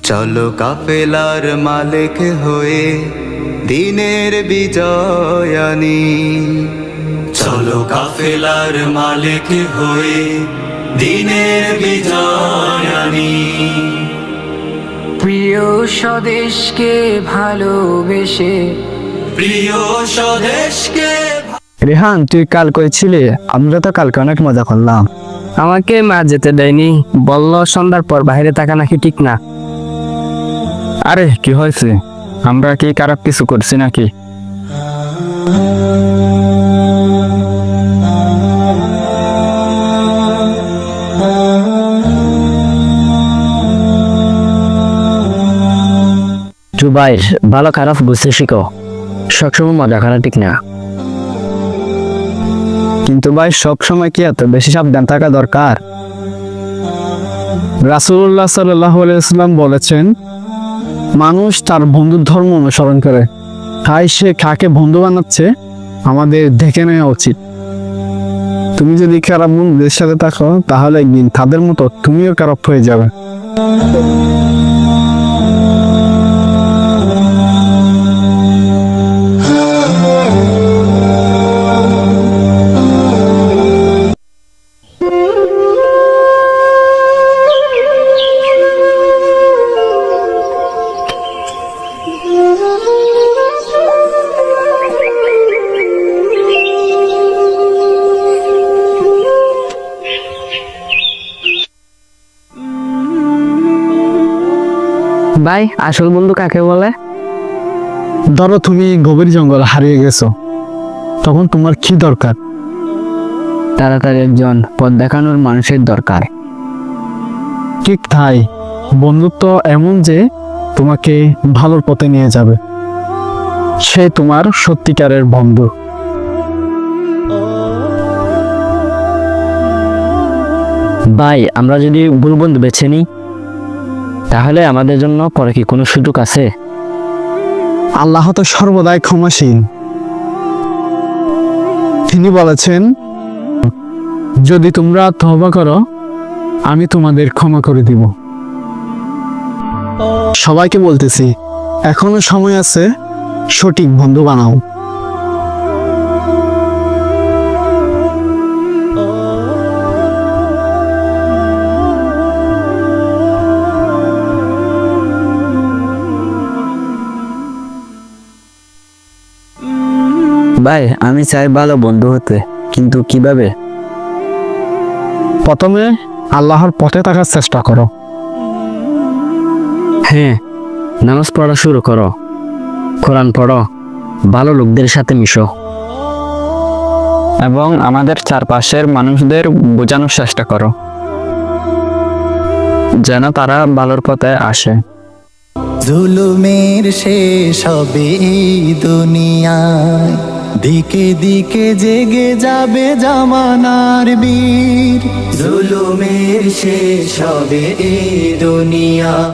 চলো কাফেলার মালিক হয়ে দিনের বিজয় আনি। চলো কাফেলার মালিক হয়ে দিনের বিজয় আনি। প্রিয় স্বদেশকে ভালোবেসে, প্রিয় স্বদেশকে। রেহান, তুই কাল করেছিলি, আমরা তো কালকে অনেক মজা করলাম। আমাকে মা যেতে দেয়নি, বলল সন্ধ্যার পর বাইরে থাকা নাকি ঠিক না। আরে কি হয়েছে? আমরা কি খারাপ কিছু করছি নাকি? জুবাইর, ভালো খারাপ বুঝতে শিখো, সবসময় মজা করা ঠিক না। কিন্তু ভাই, সব সময় কি এত বেশি সাবধান থাকা দরকার? রাসূলুল্লাহ সাল্লাল্লাহু আলাইহি ওয়াসাল্লাম বলেছেন, মানুষ তার বন্ধুর ধর্ম অনুসরণ করে। তাই সে কাকে বন্ধু বানাচ্ছে আমাদের দেখে নেওয়া উচিত। তুমি যদি খারাপ বন্ধুদের সাথে থাকো, তাহলে একদিন তাদের মতো তুমিও খারাপ হয়ে যাবে। ভাই, আসল বন্ধু কাকে বলে? ধরো তুমি গভীর জঙ্গল হারিয়ে গেছো, তখন তোমার কি দরকার? তাড়াতাড়ি একজন পথ দেখানোর মানুষের দরকার। ঠিক তাই, বন্ধুত্ব এমন যে তোমাকে ভালোর পথে নিয়ে যাবে। সে তোমার সত্যিকারের বন্ধু। ভাই, আমরা যদি ভুল বন্ধু বেছে নিই, তাহলে আমাদের জন্য পরে কি কোনো সুযোগ আছে? আল্লাহ তো সর্বদাই ক্ষমাশীল। তিনি বলেছেন, যদি তোমরা তওবা করো, আমি তোমাদের ক্ষমা করে দিব। সবাইকে বলতেছি, এখনো সময় আছে, সঠিক বন্ধু বানাও। ভাই, আমি চাই ভালো বন্ধু হতে, কিন্তু কিভাবে? প্রথমে আল্লাহর পথে থাকার চেষ্টা করো। হ্যাঁ, নামাজ পড়া শুরু করো, কোরআন পড়ো, ভালো লোকদের সাথে মিশো, এবং আমাদের চারপাশের মানুষদের বোঝানোর চেষ্টা করো যেন তারা ভালোর পথে আসে। জুলুমের শেষ হবে এই দুনিয়ায়, দিকে দিকে জেগে যাবে জামানার বীর। জুলুমের শেষ হবে এই দুনিয়া।